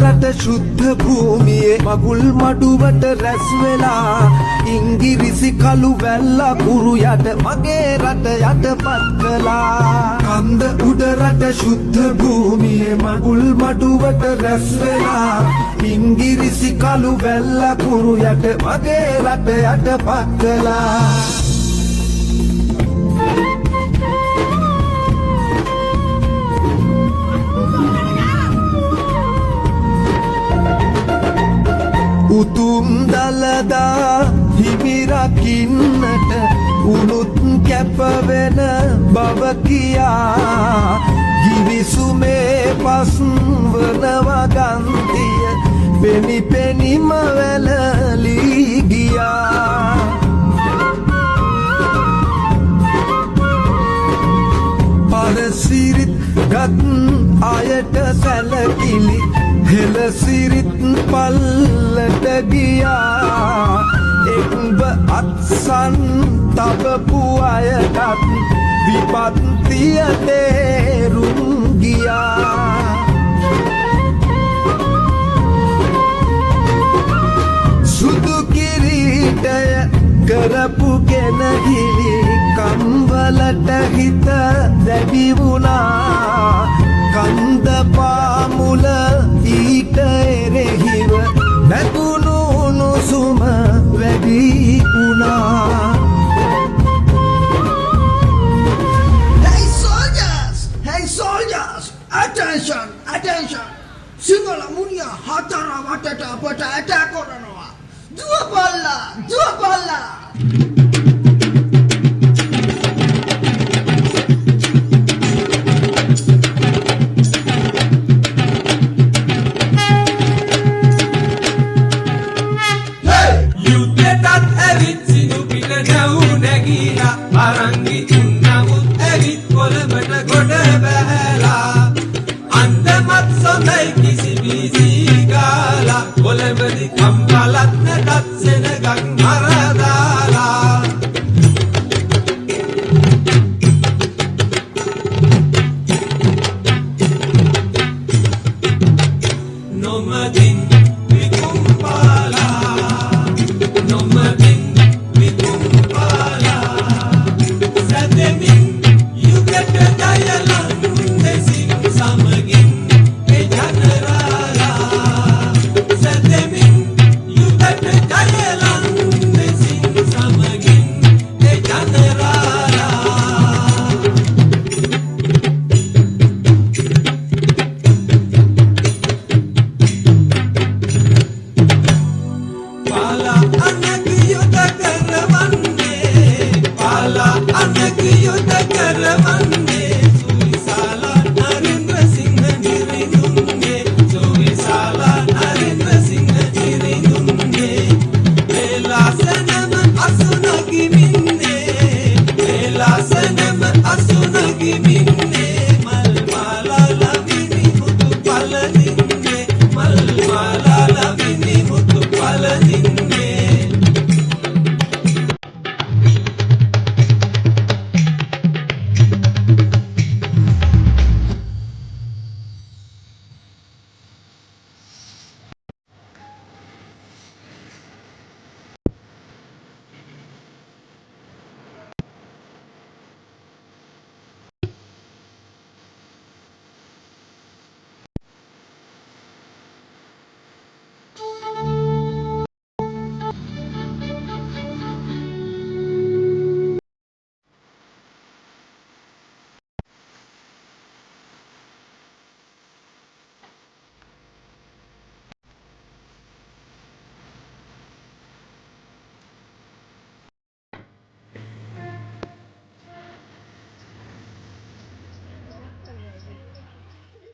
රට ශුද්ධ භූමියේ මගුල් මඩුවට රැස් වෙලා ඉංගිරිසි කළු වැල්ල කුරු යට මගේ රට යටපත් කළා. කන්ද උඩ රට ශුද්ධ භූමියේ මගුල් මඩුවට රැස් වෙලා ඉංගිරිසි කළු වැල්ල කුරු යට මගේ රට යටපත් කළා. උතුම් දළදා හිමිරකින්නට උනුත් කැපවෙන බව කියා ගිවිසුමේ පස් වනවා ගන්තිය පෙනි පෙනිම වැළලී ගියා. පරසිරිත් ගත් අයට සැලකිලි හෙළසිරිත් පල්ලට ගියා. එක්ඹ අත්සන් තබපු අයටත් විපත්තිය තේරුම් ගියා. සුදු කිරීටය කරපු ගෙනහිලි කම්වලට හිත දැඩි වුණා. කන්ද පාමුල ඊට එරෙහිව නැතුණු උණුසුම වැඩි වුණා. Hey soldiers, attention, attention. Sinhala munia hatara watata apata attack කරනවා. දුවපල්ලා. අරංගි උන්නමුත් ඇවිත් කොළඹට ගොඩ බැහැලා අන්දමත් සොඳයි කිසි බීසී ගාලා කොළඹදි කම්බලත් නැත